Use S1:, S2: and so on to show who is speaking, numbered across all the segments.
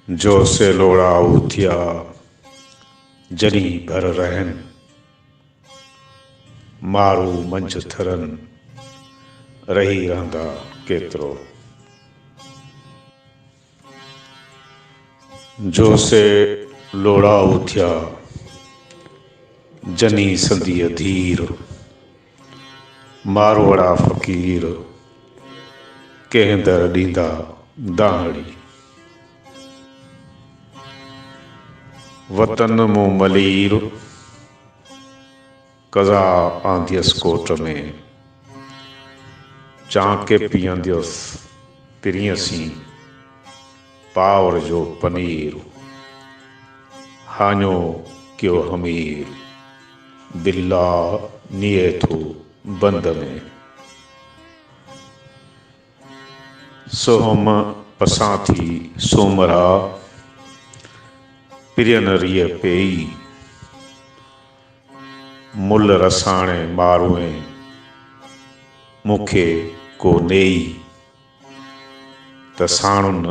S1: जो से लोड़ा उथिया जनी भर रहन मारू मंच थरन रही रहंदा केतरो। जो से लोड़ा उथिया जनी संदी धीर मारवाड़ा फ़कीर कंहिं ॾींदा दाहड़ी। वतन मूं मलीर कज़ा आंदियस कोट में चांके पीअंदियस पिरियसी पावर जो पनीर हाñो क्यों हमीर बिल्ला निये थो बंद में। सोहम पसां थी सोमरा पिरियन रिय पेई मुल रसाणे मारूए मूंखे को नेई त साणुन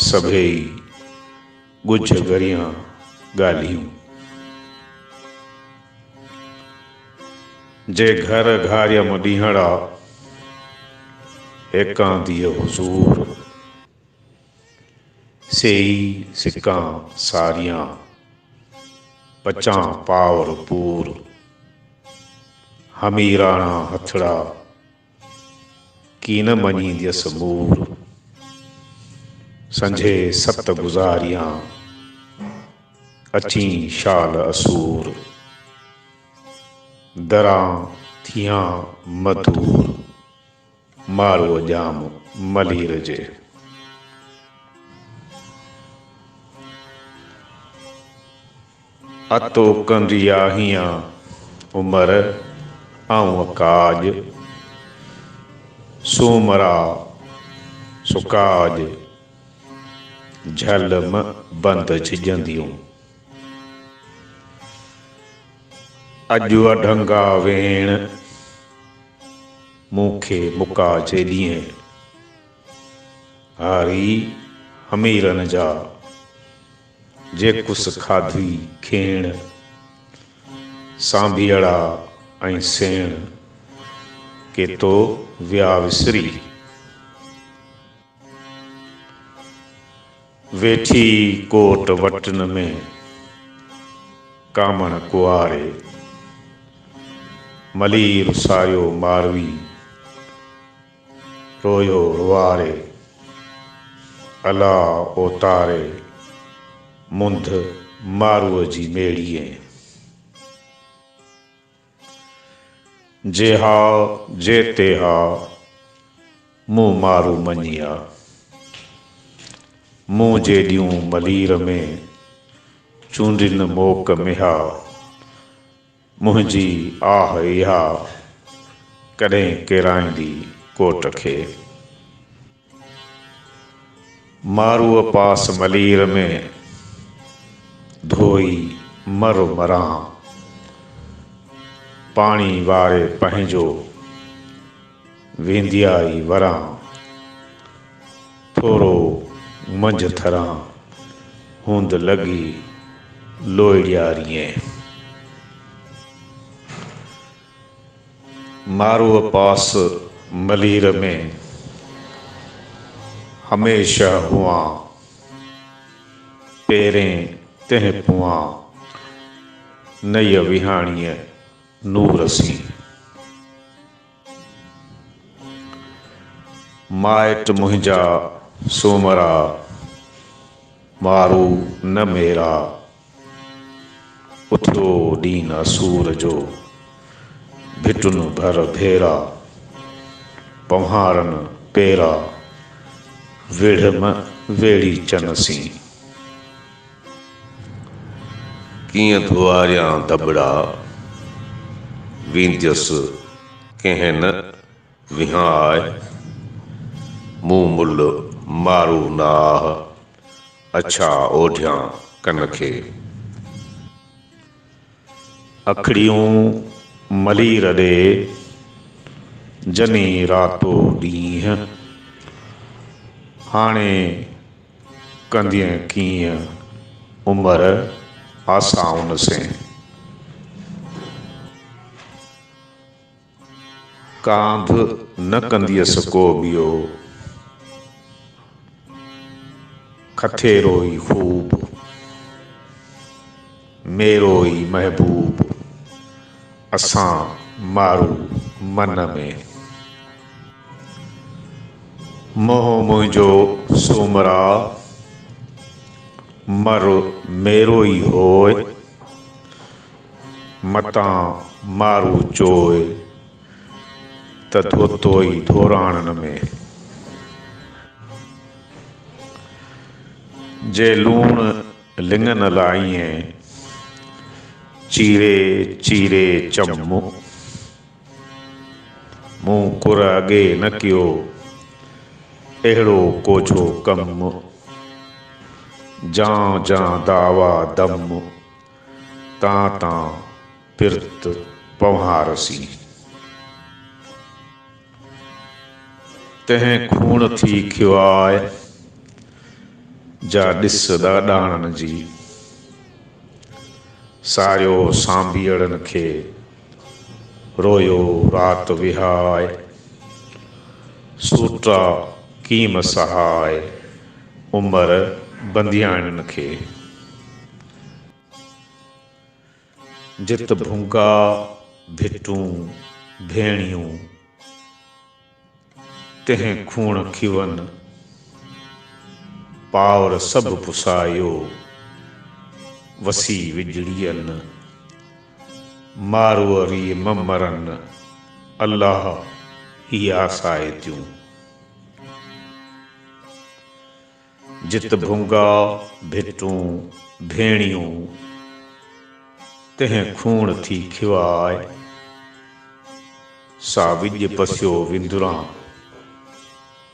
S1: सभेई ॻुझ गरियां ॻाल्हियूं। जे घर घारियम ॾींहड़ा एकां दिय हुज़ूर सेई सिकां सारियां पचां पावर पूर हमीराणा हथड़ा कीन मञींदियस मूर संझे सत गुज़ारियां अची शाल असूर दरां थियां मधूर मारो जाम मलीर जे। अतो कंदी आहियां उमर आऊं काज सोमरा सुकाज झलम बंद झिजंदियूं। अॼु अढंगा वेण मूंखे मुका जे ॾींहं हारी हमीरन जा जेकुस खाधी खेण सांभियड़ा ऐं सेण केतो विया विसरी। वेठी कोट वटन में कामण कुआरे मलीर सायो मारवी रोयो रुआरे अला ओतारे मुंद मारूअ जी मेड़ीअ। जे हा जे ते हा मूं मारू मञिया मूं जे ॾियूं मलीर में चूंडिन मोक मिहा मुंहिंजी आह इहा कॾहिं केराईंदी कोट खे। मारूअ पास मलीर में धोई मर मरां पाणी वारे पंहिंजो वेंदियाई वरां थोरो मंझ थरां हूंद लॻी लोइड़ियारीअ। मारूअ पास मलीर में हमेशा हुआ पेरें तंहिं पुआं नय विहाणीअ नूरसी। माइट मुंहिंजा सोमरा मारू न मेरा उथियो ॾींहुं असूर जो भिटुन भर भेरा पम्हारन पेरा वेढ़म वेड़ी चनसी। कीअं धुआरियां दबड़ा वींदियस कंहिं न विहाए मूं मुल मारू नाह अच्छा ओढ़ियां कन खे। अखड़ियूं मलीर ॾे जनी रातो ॾींहं हाणे कंदियां कीअं उम्र आसा उन से। कांध न कंदियसि को ॿियो, खथेरो ई ख़ूब मेरो ई महबूब असां मारू मन में। मोह मुंहिंजो सोमरा मर मेरो ई होए, मतां मारू चोए त धोतो ई धोराणन में। जे लूण लिंग न लाइएं चीरे चीरे चमो, मूं कुर अॻे न कयो अहिड़ो कोझो कम। जां जां दावा दम तां तां पिरत पवहारसी। तंहिं खूण थी खिवाए जा ॾिस ॾाॾाणनि जी, सारियो सांभीअड़नि खे रोयो राति विहाए। सूटा कीम सहाय उमिरि बंदियाणियुनि खे। जित भुंगा भिटूं भेणियूं तंहिं खूण खिवन, पावर सभु पुसायो वसी विजड़ियन। मारूअरी ममरन अल्लाह ही आसाए थियूं। जित भुंगा भिटूं भेणियूं तंहिं खूण थी खिवाए, सा विज पसियो विंदुरां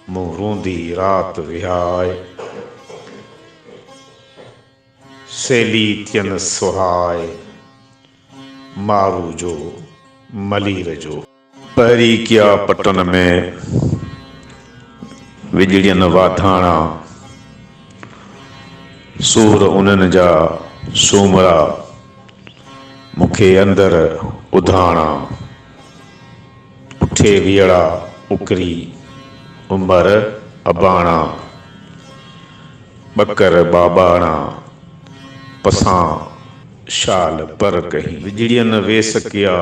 S1: मूं रोंदी राति विहाए। सेली थियन सुहाए मारू जो मलीर जो। पहिरीं किया पटन में विजड़ियन वाधाणा, सूर उन्हनि जा सोमरा मूंखे अंदर उधाणा। उठे वियड़ा उकरी उमर अबाणा, बकर बाबाणा पसां शाल पर कहीं। विजड़ियन वेस किया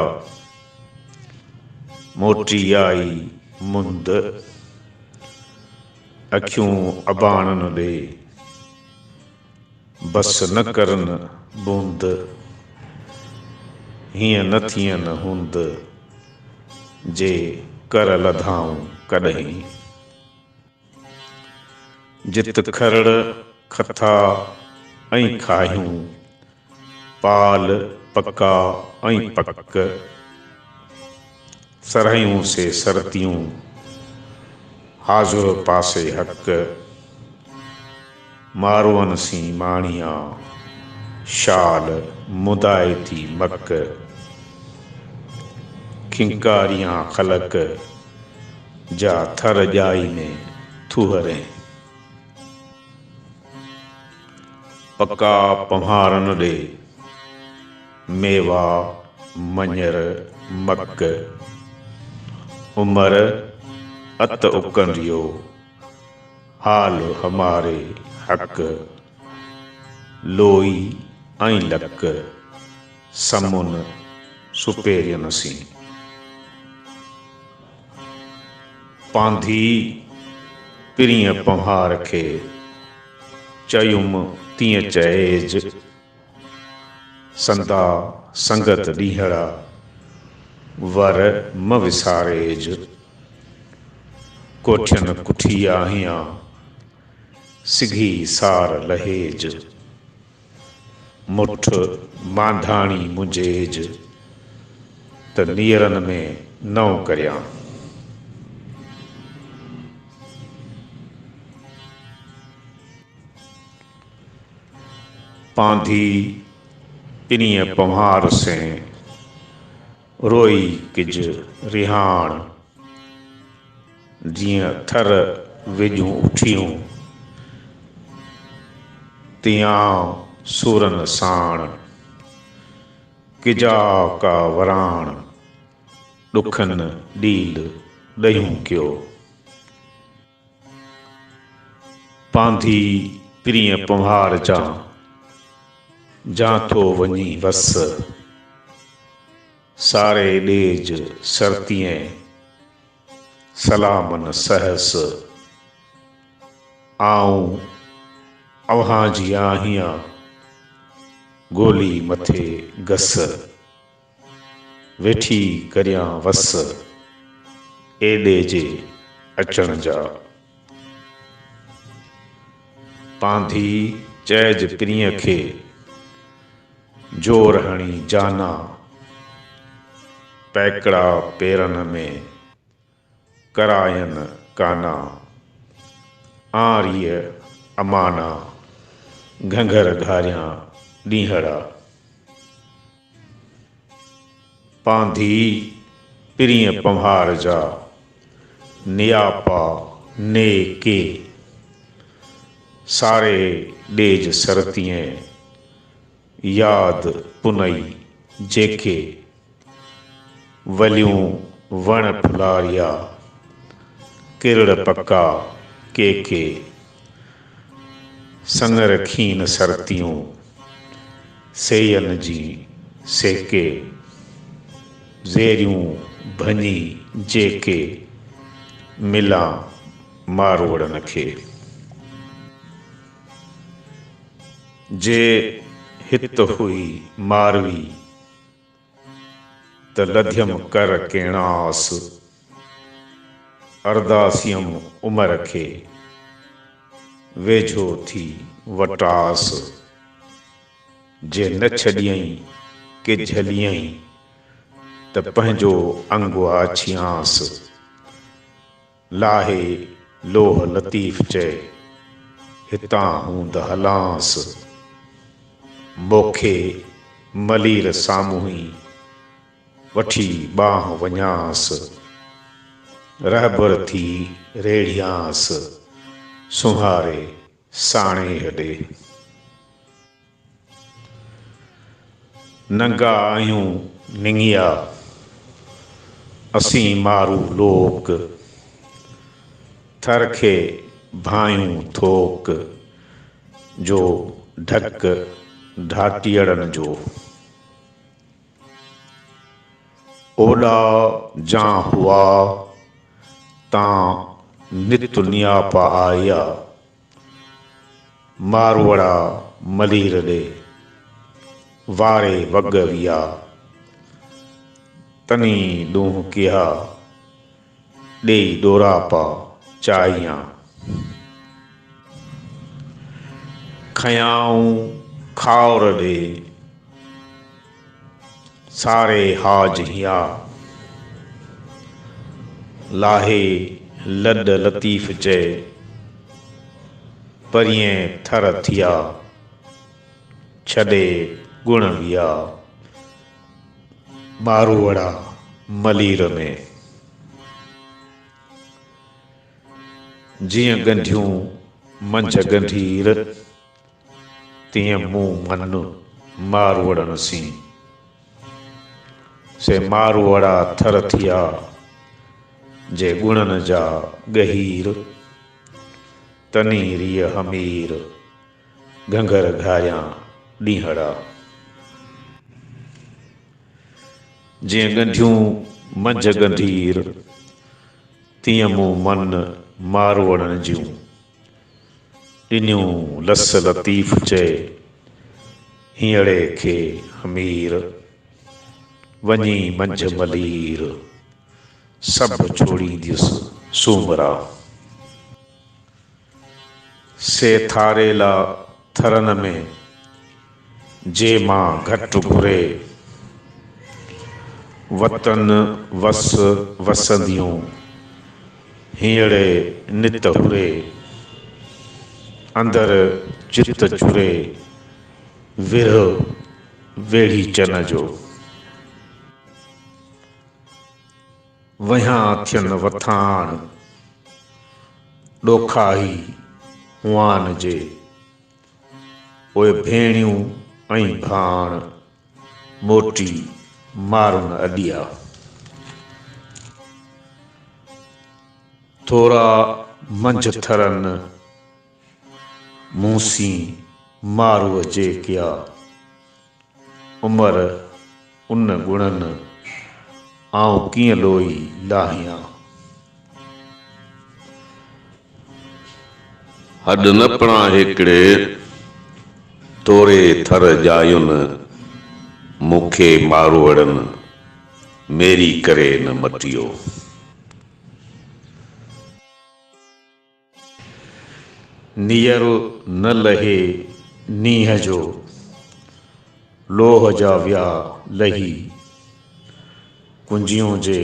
S1: मोटी आई मुंद, अखियूं अबाणन ॾे बस न करन बूंद। हीअं न थियन हूंद जे कर लधाऊं कॾहिं। जित खरड़ खथा ऐं खाहियूं, पाल पका ऐं पक। सरहियूं से सरतियूं हाज़ुर पासे हक। मारुअन सी माणिया शाल मुदाए थी मक। खिंकारियां खलक जा थर जाई में थुहरें। पका पम्हारन ॾे मेवा मञर मक। उमर अत उकंदियो हाल हमारे हक। लोई ऐं लक समुन सुपेरियन सी। पांधी पिरीअ पम्हार खे चयुमि तीअं चएज। संदा संगत ॾींहड़ा वर म विसारेज। कोठियन कुठी आहियां सिघी सार लहेज। मुठ मांधाणी मुंजेज त नीरन में नौ करियां। पांधी पिनीअ पम्हार से रोई किज रिहाण। जीअं थर वेझूं उठियूं तियां सूरन साण किजा का वराण ॾुखन ॾील ॾयूं कयो। पांधी प्रिय पंहार जा थो वञी वस सारे ॾेज सरतीअ सलामन सहस आऊं अव्हां जी आहियां गोली मथे गस वेठी करियां वस एॾे जे अचण जा। पांधी चइज प्रिय खे जोर हणी जाना पैकड़ा पेरन में करायन काना आर्य अमाना घंघर घारियां ॾींहड़ा। पांधी प्रिय पंहार जा नियापा ने के सारे ॾेज सरतीअ याद पुनई जेके वलियूं वण फुलारिया किरड़ पका के संगर खीन सरतियूं सेयन जी सेके ज़ेरियूं भञी जेके मिला मारवड़न खे। जे हित हुई मारवी त लध्यम कर केणास अरदासियम उमर खे वेझो थी वटास। जे न छॾियई के झलियई त पंहिंजो अंगु आछियांस लाहे लोह लतीफ़ चए हितां हूंद हलांस मोखे मलीर साम्हूं ई वठी बाह वञांस रहबर थी रेड़ियांस सुहारे साणे हॾे। नंगा आहियूं निंगिया असीं मारू लोक थर खे भायूं थोक जो ढक ढाटियड़न जो। ओॾा जा हुआ तां नित नियापा आया मारवड़ा मलीर ॾे वारे वग विया तनी ॾूंहुं किया ॾेई ॾोरापा चाहियां खयाऊं खावर ॾे सारे हाज हिया लाहे लॾ लतीफ़ चए परीअं थर थिया छॾे गुण विया मारवड़ा मलीर में। जीअं गंढियूं मंझ गंढीर तीअं मूं मन मारवड़न सी से मारवड़ा थर थिया जे गुणन जा गहीर तनी रिय हमीर घंघर घारियां ॾींहड़ा। जीअं गंढियूं मंझ गंढीर तीअं मूं मन मारवड़न जूं ॾिनियूं लस लतीफ़ चए हींअरे खे हमीर वञी मंझ मलीर सभु छोड़ींदुसि सूमरा। से थारेला थरन में जे मां घटि घुरे वतन वस वसंदियूं हींअरे नित हुरे अंदर चित चुरे विरह वेड़ी चन जो। वहां थियन वथाण ॾोखाई हुआन जे उहे भेणियूं ऐं भाण मोटी मारुन अॾिया। थोरा मंझ थरनि मूसी मारूअ जे कया। उमिरि उन गुणनि आऊं कीअं लोई लाहियां।
S2: हॾ न पणा हिकिड़े तोरे थर जायुनि मूंखे मारोड़नि मेरी करे न मटियो।
S1: नीयरो न लहे नींहं जो लोह जा विया लही। कुंजियूं जे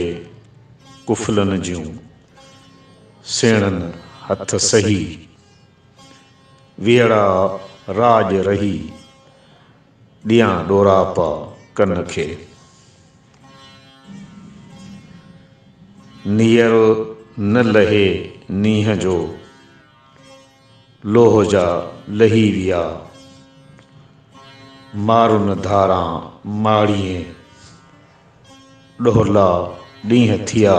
S1: कुफलनि जूं सेणनि हथ सही। विहड़ा राज रही ॾियां ॾोरापा कन खे। नीयरो न लहे नींहं जो लोह जा लही विया। मारुन धारां माड़ीअ ॾोहला ॾींहं थिया।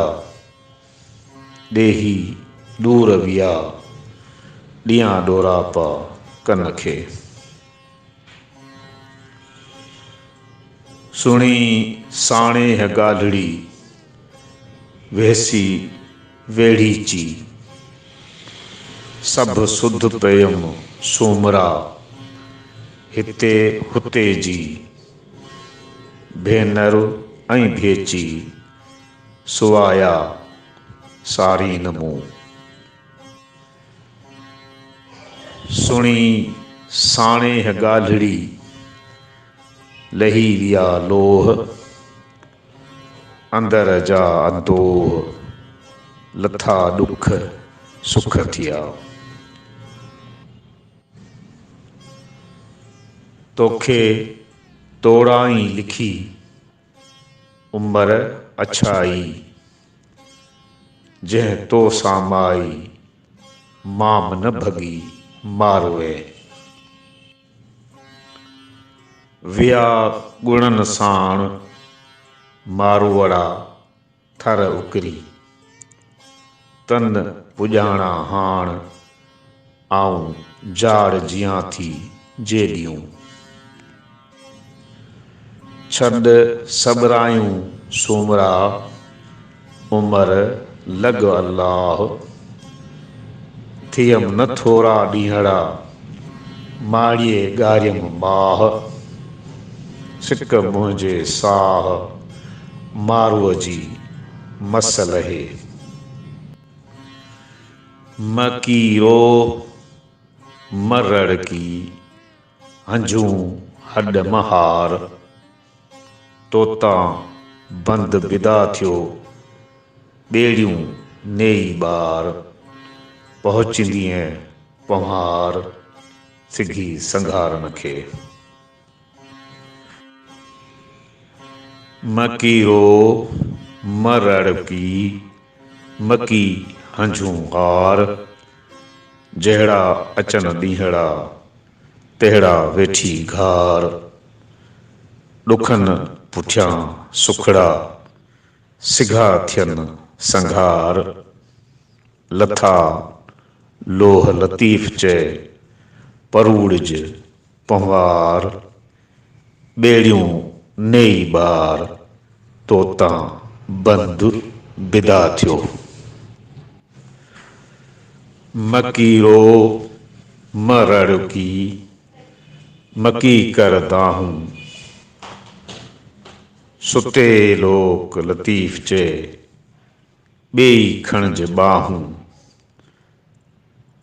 S1: ॾेही दूर विया ॾियां ॾोरापा कन खे। सुणी साणे ॻाल्हिड़ी वेसी वेढ़ीची। सभु सुध पियमि सूमरा हिते हुते जी। भेनरु ऐं भेची सुवाया सारीन मूं। सुणी साणे ॻाल्हिड़ी लही विया लोह। अंदर जा अंदोह लथा ॾुख सुख थिया। तोखे तोड़ाई लिखी उमिरि अछाई। जंहिं तो सां माई माम न भॻी मारोए। विया गुणनि साण मारोवड़ा थर उकरी। तन पुॼाणा हाण आऊं जाड़ जियां थी जेॾियूं। छॾ सबरायूं सूमरा उमिरि लॻ अलाह। थियमि न थोरा ॾींहड़ा माड़ीअ ॻारियमि माह। सिक मुंहिंजे साह मारूअ जी मस लहे। मकीरो मरड़की हंझूं हॾ महार। तोता बंद विदा थियो ॿेड़ियूं नेई ॿार। पहुचंदीअ पंहार सिघी संघारनि खे। मकीरो मरड़की मकी हंझूं हार। जहिड़ा अचनि ॾींहड़ा तहिड़ा वेठी घार। ॾुखनि पुठियां सुखड़ा सिघा थियनि संघार। लथा लोह लतीफ़ चए परूड़ज पंवार। ॿेड़ियूं नेई ॿार तोता बंद विदा थियो। मकीरो मरड़की मकी कर दाहूं। सुते लोक लतीफ़ चए ॿेई खणज ॿाहूं।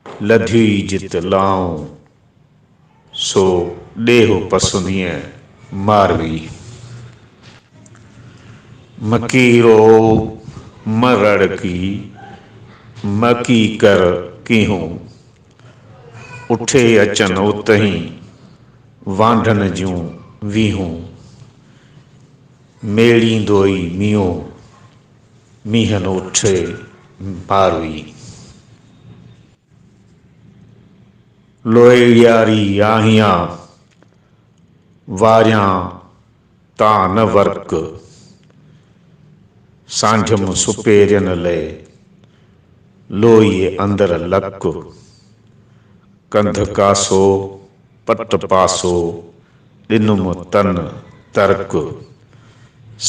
S1: लधी जित लाऊं सो ॾेहो पसंदीअ मारवी। मकीरो मरड़की मकी कर कीहूं। उठे अचनि उतहीं वांढनि जूं वीहूं। मेड़ींदोई मींहों मींहनि उठे मारवी। लोए यारी आहियां वारियां तां न वर्क सांझम सुपेरियन ले लोईए अंदर लक कंध कासो पट पासो ॾिनुम तन तर्क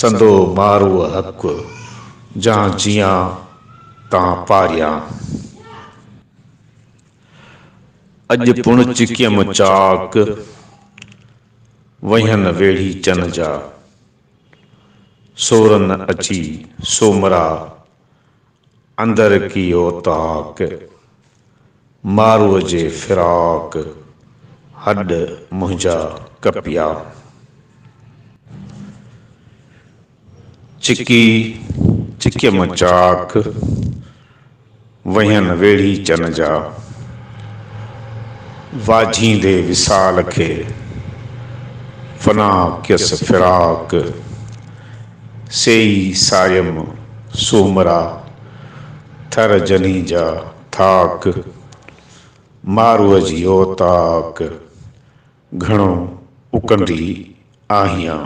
S1: संदो मारू हक जां जियां तां पारियां अॼु पुण चिकियम चाक वहन वेड़ी चन जा सोरन अची सोमरा अंदर कियो ताक मारूअ जे फिराक हॾ मुंहिंजा कपिया चिकी चिकियम चाक वहन वेड़ी चन जा वाझींदे विसाल खे फना कियस फिराक सेई सायम सोमरा थर जनी जा थाक मारूअ जी ओताक घणो उकंदी आहियां।